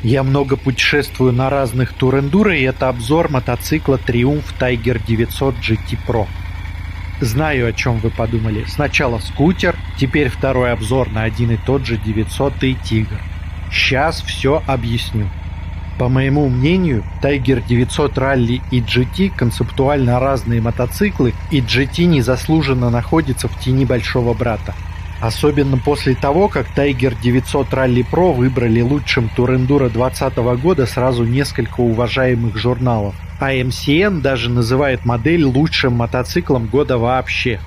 Я много путешествую на разных тур-эндуро, и это обзор мотоцикла Triumph Tiger 900 GT Pro. Знаю, о чем вы подумали. Сначала скутер, теперь второй обзор на один и тот же 900-й Tiger. Сейчас все объясню. По моему мнению, Tiger 900 Rally и GT концептуально разные мотоциклы, и GT незаслуженно находится в тени большого брата. Особенно после того, как Tiger 900 Rally Pro выбрали лучшим тур-эндуро 2020 года сразу несколько уважаемых журналов. А MCN даже называет модель лучшим мотоциклом года вообще.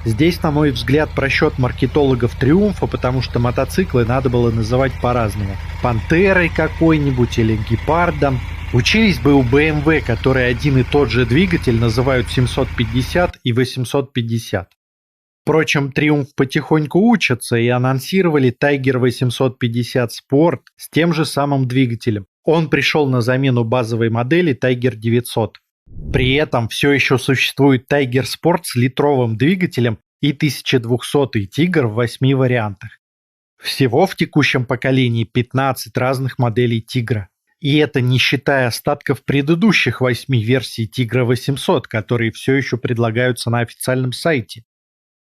Здесь, на мой взгляд, просчет маркетологов Триумфа, потому что мотоциклы надо было называть по-разному. Пантерой какой-нибудь или Гепардом. Учились бы у BMW, которые один и тот же двигатель называют 750 и 850. Впрочем, Triumph потихоньку учатся и анонсировали Tiger 850 Sport с тем же самым двигателем. Он пришел на замену базовой модели Tiger 900. При этом все еще существует Tiger Sport с литровым двигателем и 1200-й Tiger в 8 вариантах. Всего в текущем поколении 15 разных моделей Tigra. И это не считая остатков предыдущих 8 версий Tigra 800, которые все еще предлагаются на официальном сайте.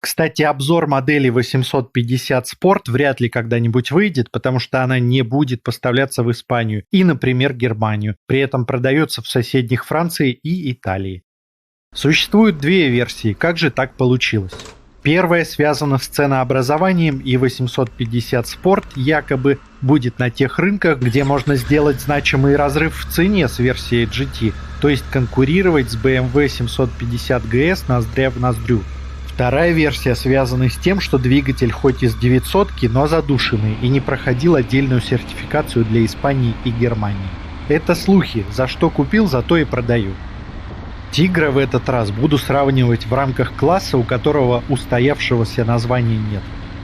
Кстати, обзор модели 850 Sport вряд ли когда-нибудь выйдет, потому что она не будет поставляться в Испанию и, например, Германию. При этом продается в соседних Франции и Италии. Существуют две версии, как же так получилось? Первая связана с ценообразованием, и 850 Sport якобы будет на тех рынках, где можно сделать значимый разрыв в цене с версией GT, то есть конкурировать с BMW 750 GS ноздря в ноздрю. Вторая версия связана с тем, что двигатель хоть из 900-ки, но задушенный и не проходил отдельную сертификацию для Испании и Германии. Это слухи, за что купил, за то и продаю. Тигра в этот раз буду сравнивать в рамках класса, у которого устоявшегося названия нет.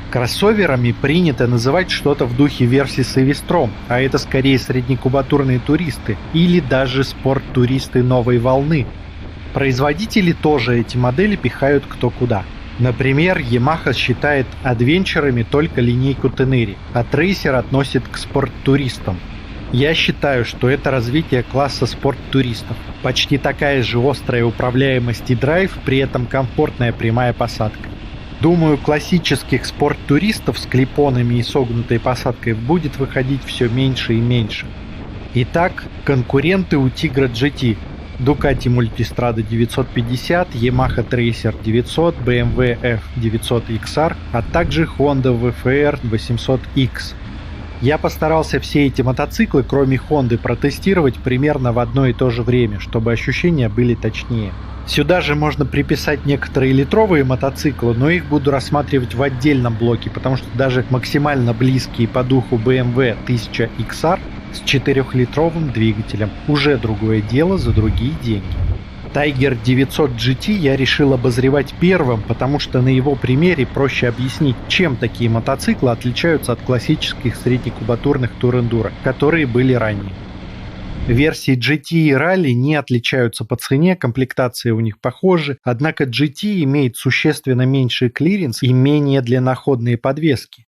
Кроссоверами принято называть что-то в духе Versys и V-Strom, а это скорее среднекубатурные туристы или даже спорт-туристы новой волны. Производители тоже эти модели пихают кто куда. Например, Yamaha считает адвенчерами только линейку Tenere, а Tracer относит к спорт-туристам. Я считаю, что это развитие класса спорт-туристов. Почти такая же острая управляемость и драйв, при этом комфортная прямая посадка. Думаю, классических спорт-туристов с клипонами и согнутой посадкой будет выходить все меньше и меньше. Итак, конкуренты у Tigra GT. Ducati Multistrada 950, Yamaha Tracer 900, BMW F900 XR, а также Honda VFR 800X. Я постарался все эти мотоциклы, кроме Honda, протестировать примерно в одно и то же время, чтобы ощущения были точнее. Сюда же можно приписать некоторые литровые мотоциклы, но их буду рассматривать в отдельном блоке, потому что даже максимально близкие по духу BMW 1000 XR с 4-литровым двигателем уже другое дело за другие деньги. Tiger 900 GT я решил обозревать первым, потому что на его примере проще объяснить, чем такие мотоциклы отличаются от классических среднекубатурных тур-эндуро, которые были ранее. Версии GT и Rally не отличаются по цене, комплектации у них похожи, однако GT имеет существенно меньший клиренс и менее длинноходные подвески.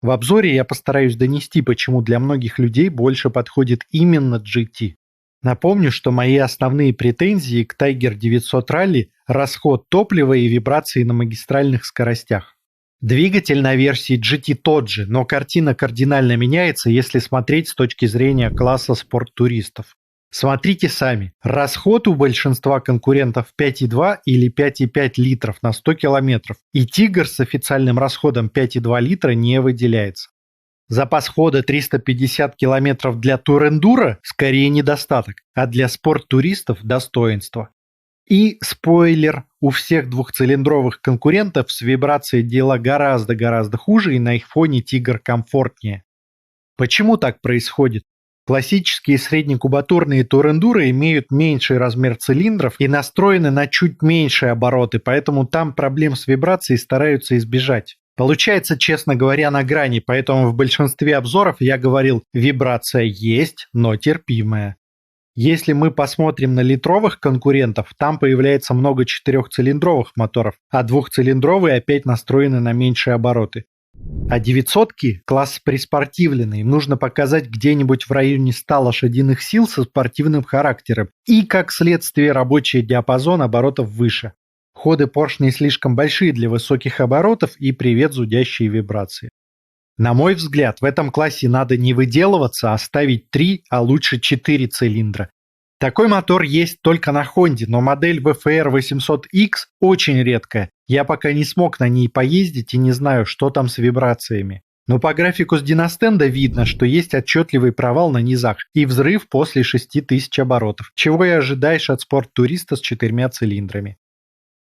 В обзоре я постараюсь донести, почему для многих людей больше подходит именно GT. Напомню, что мои основные претензии к Tiger 900 Rally – расход топлива и вибрации на магистральных скоростях. Двигатель на версии GT тот же, но картина кардинально меняется, если смотреть с точки зрения класса спорт-туристов. Смотрите сами. Расход у большинства конкурентов 5,2 или 5,5 литров на 100 километров, и Tiger с официальным расходом 5,2 литра не выделяется. Запас хода 350 километров для тур-эндуро скорее недостаток, а для спорт-туристов достоинство. И, спойлер, у всех двухцилиндровых конкурентов с вибрацией дела гораздо хуже, и на их фоне Tiger комфортнее. Почему так происходит? Классические среднекубатурные тур-эндуро имеют меньший размер цилиндров и настроены на чуть меньшие обороты, поэтому там проблем с вибрацией стараются избежать. Получается, честно говоря, на грани, поэтому в большинстве обзоров я говорил, вибрация есть, но терпимая. Если мы посмотрим на литровых конкурентов, там появляется много 4-цилиндровых моторов, а 2-цилиндровые опять настроены на меньшие обороты. А 900-ки – класс приспортивленный. Им нужно показать где-нибудь в районе 100 лошадиных сил со спортивным характером и, как следствие, рабочий диапазон оборотов выше. Ходы поршней слишком большие для высоких оборотов и привет зудящие вибрации. На мой взгляд, в этом классе надо не выделываться, а ставить 3, а лучше 4 цилиндра. Такой мотор есть только на Honda, но модель VFR 800X очень редкая. Я пока не смог на ней поездить и не знаю, что там с вибрациями. Но по графику с диностенда видно, что есть отчетливый провал на низах и взрыв после 6000 оборотов, чего и ожидаешь от спорт-туриста с 4 цилиндрами.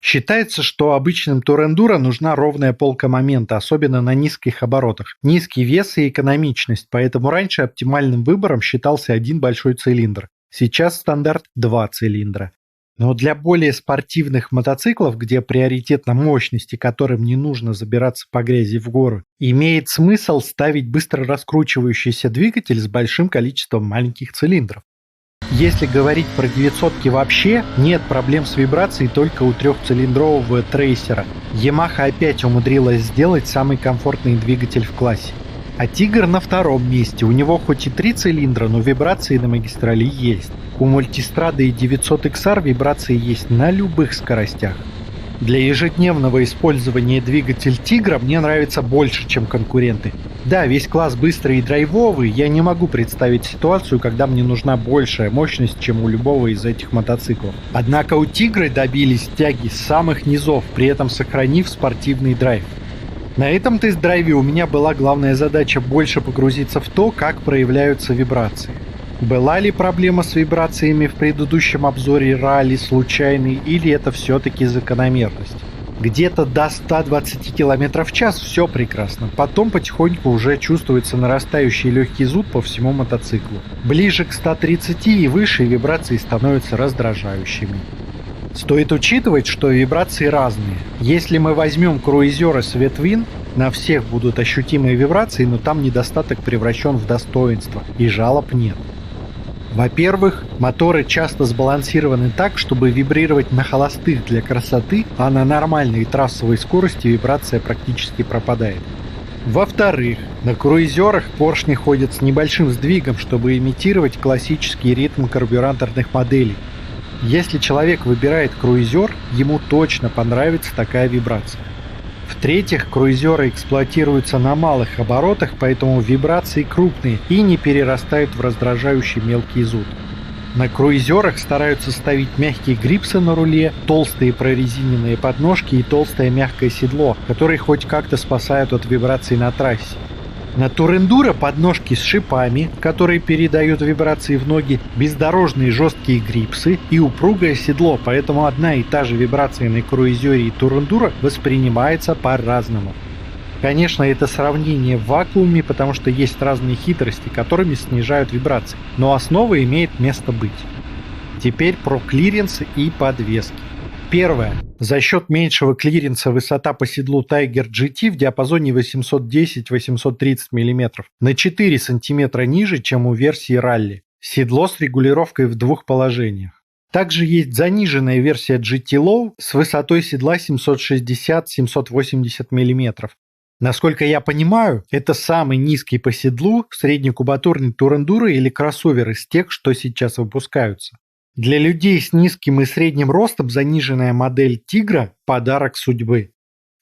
Считается, что обычным турендуро нужна ровная полка момента, особенно на низких оборотах, низкий вес и экономичность, поэтому раньше оптимальным выбором считался один большой цилиндр. Сейчас стандарт 2 цилиндра. Но для более спортивных мотоциклов, где приоритет на мощности, которым не нужно забираться по грязи в горы, имеет смысл ставить быстро раскручивающийся двигатель с большим количеством маленьких цилиндров. Если говорить про 900-ки вообще, нет проблем с вибрацией только у трехцилиндрового трейсера. Yamaha опять умудрилась сделать самый комфортный двигатель в классе. А Тигр на втором месте, у него хоть и 3 цилиндра, но вибрации на магистрали есть. У Multistrada и 900XR вибрации есть на любых скоростях. Для ежедневного использования двигатель Тигра мне нравится больше, чем конкуренты. Да, весь класс быстрый и драйвовый, я не могу представить ситуацию, когда мне нужна большая мощность, чем у любого из этих мотоциклов. Однако у Тигра добились тяги с самых низов, при этом сохранив спортивный драйв. На этом тест-драйве у меня была главная задача больше погрузиться в то, как проявляются вибрации. Была ли проблема с вибрациями в предыдущем обзоре ралли случайной, или это все-таки закономерность? Где-то до 120 км в час все прекрасно, потом потихоньку уже чувствуется нарастающий легкий зуд по всему мотоциклу. Ближе к 130 и выше вибрации становятся раздражающими. Стоит учитывать, что вибрации разные. Если мы возьмем круизеры Sweetwind, на всех будут ощутимые вибрации, но там недостаток превращен в достоинство, и жалоб нет. Во-первых, моторы часто сбалансированы так, чтобы вибрировать на холостых для красоты, а на нормальной трассовой скорости вибрация практически пропадает. Во-вторых, на круизерах поршни ходят с небольшим сдвигом, чтобы имитировать классический ритм карбюраторных моделей. Если человек выбирает круизер, ему точно понравится такая вибрация. В-третьих, круизеры эксплуатируются на малых оборотах, поэтому вибрации крупные и не перерастают в раздражающий мелкий зуд. На круизерах стараются ставить мягкие грипсы на руле, толстые прорезиненные подножки и толстое мягкое седло, которые хоть как-то спасают от вибраций на трассе. На турендуро подножки с шипами, которые передают вибрации в ноги, бездорожные жесткие грипсы и упругое седло, поэтому одна и та же вибрация на круизере и турендуро воспринимается по-разному. Конечно, это сравнение в вакууме, потому что есть разные хитрости, которыми снижают вибрации, но основа имеет место быть. Теперь про клиренсы и подвески. Первое. За счет меньшего клиренса высота по седлу Tiger GT в диапазоне 810-830 мм на 4 см ниже, чем у версии Rally. Седло с регулировкой в двух положениях. Также есть заниженная версия GT Low с высотой седла 760-780 мм. Насколько я понимаю, это самый низкий по седлу среднекубатурный турендуро или кроссовер из тех, что сейчас выпускаются. Для людей с низким и средним ростом заниженная модель Тигра – подарок судьбы.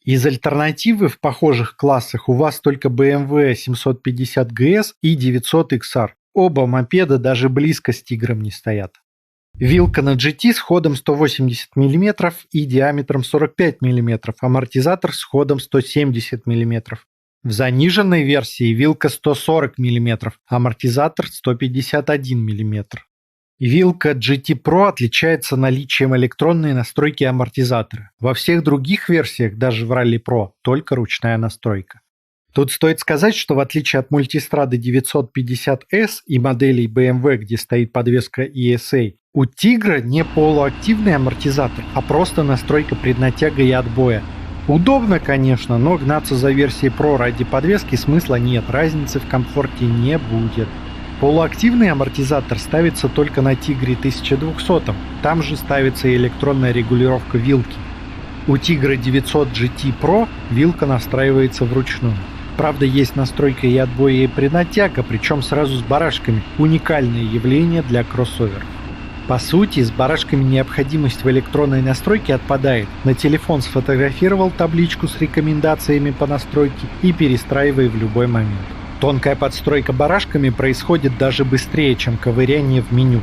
Из альтернативы в похожих классах у вас только BMW 750 GS и 900 XR. Оба мопеда даже близко с Тигром не стоят. Вилка на GT с ходом 180 мм и диаметром 45 мм, амортизатор с ходом 170 мм. В заниженной версии вилка 140 мм, амортизатор 151 мм. Вилка GT Pro отличается наличием электронной настройки амортизатора. Во всех других версиях, даже в Rally Pro, только ручная настройка. Тут стоит сказать, что в отличие от Multistrada 950S и моделей BMW, где стоит подвеска ESA, у Тигра не полуактивный амортизатор, а просто настройка преднатяга и отбоя. Удобно, конечно, но гнаться за версией Pro ради подвески смысла нет, разницы в комфорте не будет. Полуактивный амортизатор ставится только на Тигре 1200, там же ставится и электронная регулировка вилки. У Тигра 900 GT Pro вилка настраивается вручную. Правда, есть настройка и отбоя, и принатяга, причем сразу с барашками. Уникальное явление для кроссоверов. По сути, с барашками необходимость в электронной настройке отпадает. На телефон сфотографировал табличку с рекомендациями по настройке и перестраивай в любой момент. Тонкая подстройка барашками происходит даже быстрее, чем ковыряние в меню.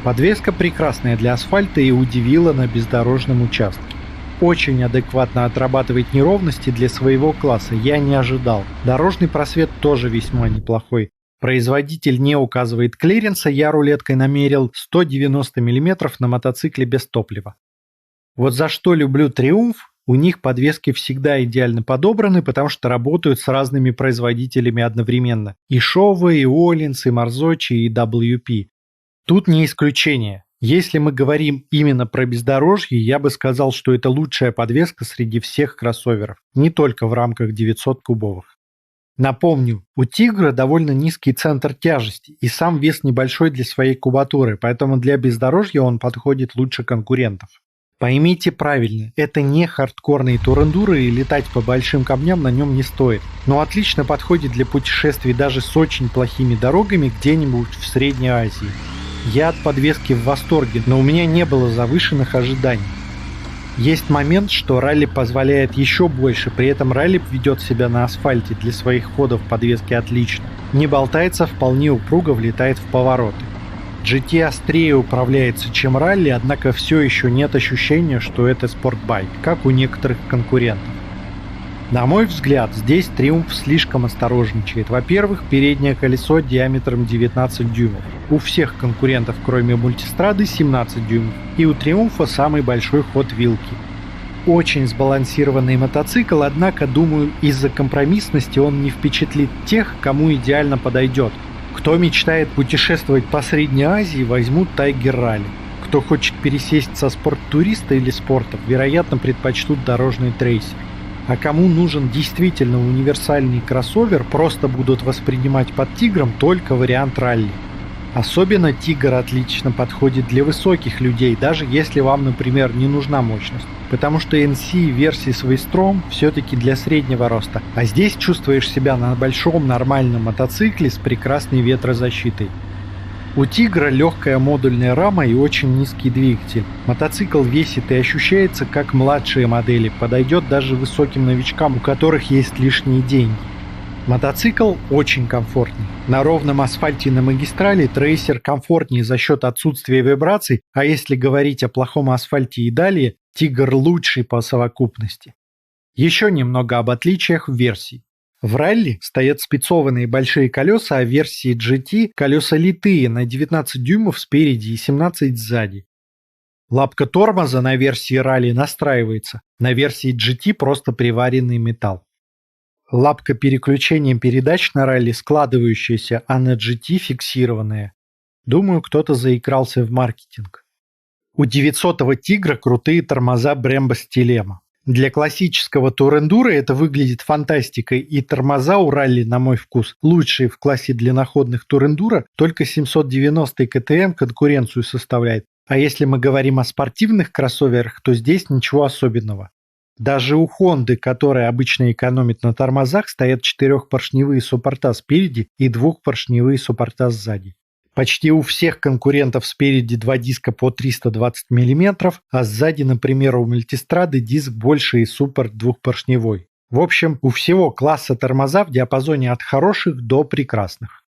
Подвеска прекрасная для асфальта и удивила на бездорожном участке. Очень адекватно отрабатывает неровности для своего класса, я не ожидал. Дорожный просвет тоже весьма неплохой. Производитель не указывает клиренса, я рулеткой намерил 190 мм на мотоцикле без топлива. Вот за что люблю Triumph, у них подвески всегда идеально подобраны, потому что работают с разными производителями одновременно. И Showa, и Öhlins, и Marzocchi, и WP. Тут не исключение. Если мы говорим именно про бездорожье, я бы сказал, что это лучшая подвеска среди всех кроссоверов, не только в рамках 900 кубовых. Напомню, у Тигра довольно низкий центр тяжести и сам вес небольшой для своей кубатуры, поэтому для бездорожья он подходит лучше конкурентов. Поймите правильно, это не хардкорные турендуры и летать по большим камням на нем не стоит, но отлично подходит для путешествий даже с очень плохими дорогами где-нибудь в Средней Азии. Я от подвески в восторге, но у меня не было завышенных ожиданий. Есть момент, что раллип позволяет еще больше, при этом раллип ведет себя на асфальте для своих ходов подвески отлично. Не болтается, вполне упруго влетает в повороты. GT острее управляется, чем ралли, однако все еще нет ощущения, что это спортбайк, как у некоторых конкурентов. На мой взгляд, здесь Triumph слишком осторожничает. Во-первых, переднее колесо диаметром 19 дюймов. У всех конкурентов, кроме мультистрады, 17 дюймов. И у Triumph самый большой ход вилки. Очень сбалансированный мотоцикл, однако, думаю, из-за компромиссности он не впечатлит тех, кому идеально подойдет. Кто мечтает путешествовать по Средней Азии, возьмут Tiger Rally. Кто хочет пересесть со спорт-туриста или спортов, вероятно, предпочтут дорожный трейсер. А кому нужен действительно универсальный кроссовер, просто будут воспринимать под Тигром только вариант ралли. Особенно Тигр отлично подходит для высоких людей, даже если вам, например, не нужна мощность. Потому что NC версии Swaystrome все-таки для среднего роста, а здесь чувствуешь себя на большом нормальном мотоцикле с прекрасной ветрозащитой. У Тигра легкая модульная рама и очень низкий двигатель. Мотоцикл весит и ощущается как младшие модели, подойдет даже высоким новичкам, у которых есть лишние деньги. Мотоцикл очень комфортный. На ровном асфальте на магистрали трейсер комфортнее за счет отсутствия вибраций, а если говорить о плохом асфальте и далее, Тигр лучший по совокупности. Еще немного об отличиях версий. В ралли стоят спецованные большие колеса, а в версии GT колеса литые на 19 дюймов спереди и 17 сзади. Лапка тормоза на версии ралли настраивается, на версии GT просто приваренный металл. Лапка переключением передач на ралли складывающаяся, а на GT фиксированная. Думаю, кто-то заигрался в маркетинг. У 900-го Тигра крутые тормоза Brembo Stilema. Для классического турендура это выглядит фантастикой, и тормоза у ралли, на мой вкус, лучшие в классе длинноходных турендура, только 790 КТМ конкуренцию составляет. А если мы говорим о спортивных кроссоверах, то здесь ничего особенного. Даже у Honda, которая обычно экономит на тормозах, стоят 4-поршневые суппорта спереди и 2-поршневые суппорта сзади. Почти у всех конкурентов спереди два диска по 320 мм, а сзади, например, у мультистрады диск больше и суппорт двухпоршневой. В общем, у всего класса тормоза в диапазоне от хороших до прекрасных.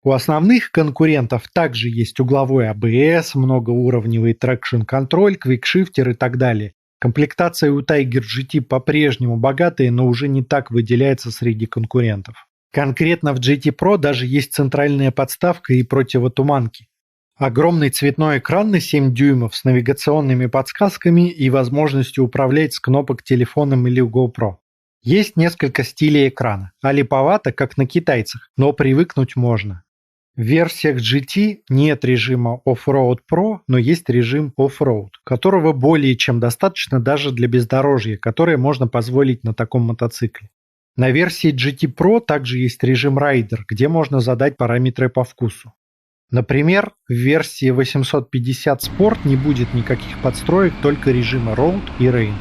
У основных конкурентов также есть угловой ABS, многоуровневый трекшн-контроль, квикшифтер и так далее. Комплектация у Tiger GT по-прежнему богатая, но уже не так выделяется среди конкурентов. Конкретно в GT Pro даже есть центральная подставка и противотуманки. Огромный цветной экран на 7 дюймов с навигационными подсказками и возможностью управлять с кнопок телефоном или GoPro. Есть несколько стилей экрана, а липовато, как на китайцах, но привыкнуть можно. В версиях GT нет режима Off-Road Pro, но есть режим Off-Road, которого более чем достаточно даже для бездорожья, которое можно позволить на таком мотоцикле. На версии GT Pro также есть режим Rider, где можно задать параметры по вкусу. Например, в версии 850 Sport не будет никаких подстроек, только режима Road и Rain.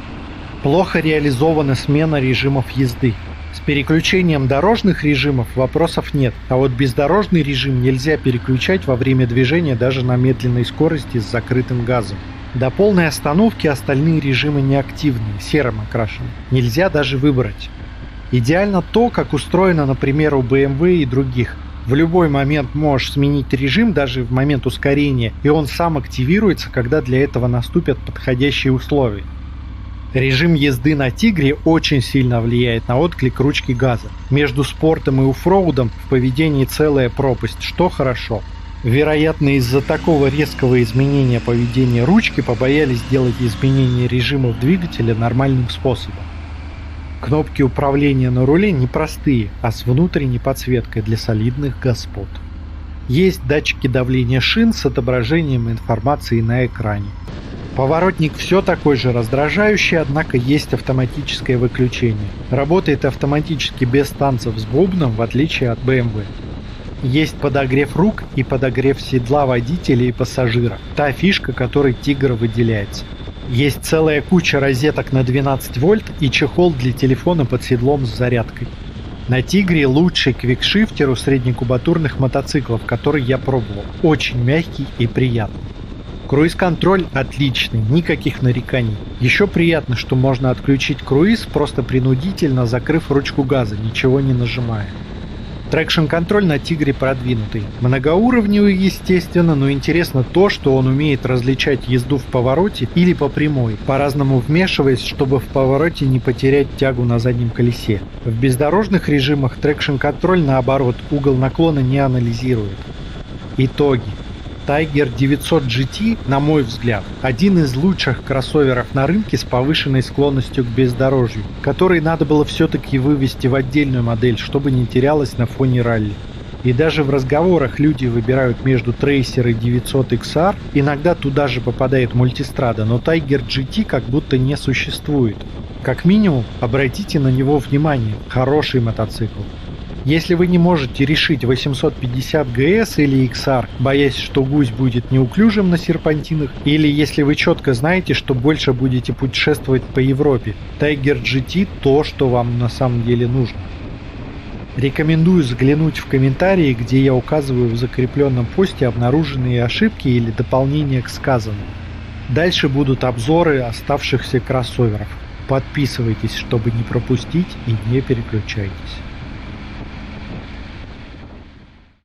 Плохо реализована смена режимов езды. С переключением дорожных режимов вопросов нет, а вот бездорожный режим нельзя переключать во время движения даже на медленной скорости с закрытым газом. До полной остановки остальные режимы неактивные, серым окрашены. Нельзя даже выбрать. Идеально то, как устроено, например, у BMW и других. В любой момент можешь сменить режим, даже в момент ускорения, и он сам активируется, когда для этого наступят подходящие условия. Режим езды на Тигре очень сильно влияет на отклик ручки газа. Между спортом и оффроудом в поведении целая пропасть, что хорошо. Вероятно, из-за такого резкого изменения поведения ручки побоялись делать изменение режимов двигателя нормальным способом. Кнопки управления на руле непростые, а с внутренней подсветкой для солидных господ. Есть датчики давления шин с отображением информации на экране. Поворотник все такой же раздражающий, однако есть автоматическое выключение. Работает автоматически без танцев с бубном, в отличие от BMW. Есть подогрев рук и подогрев седла водителя и пассажира. Та фишка, которой Тигр выделяется. Есть целая куча розеток на 12 вольт и чехол для телефона под седлом с зарядкой. На Тигре лучший квикшифтер у среднекубатурных мотоциклов, который я пробовал. Очень мягкий и приятный. Круиз-контроль отличный, никаких нареканий. Еще приятно, что можно отключить круиз, просто принудительно закрыв ручку газа, ничего не нажимая. Трекшн-контроль на Тигре продвинутый. Многоуровневый, естественно, но интересно то, что он умеет различать езду в повороте или по прямой, по-разному вмешиваясь, чтобы в повороте не потерять тягу на заднем колесе. В бездорожных режимах трекшн-контроль, наоборот, угол наклона не анализирует. Итоги. Tiger 900 GT, на мой взгляд, один из лучших кроссоверов на рынке с повышенной склонностью к бездорожью, который надо было все-таки вывести в отдельную модель, чтобы не терялась на фоне ралли. И даже в разговорах люди выбирают между Tracer и 900 XR, иногда туда же попадает мультистрада, но Tiger GT как будто не существует. Как минимум, обратите на него внимание, хороший мотоцикл. Если вы не можете решить 850 GS или XR, боясь, что гусь будет неуклюжим на серпантинах, или если вы четко знаете, что больше будете путешествовать по Европе, Tiger GT то, что вам на самом деле нужно. Рекомендую заглянуть в комментарии, где я указываю в закрепленном посте обнаруженные ошибки или дополнения к сказанному. Дальше будут обзоры оставшихся кроссоверов. Подписывайтесь, чтобы не пропустить, и не переключайтесь.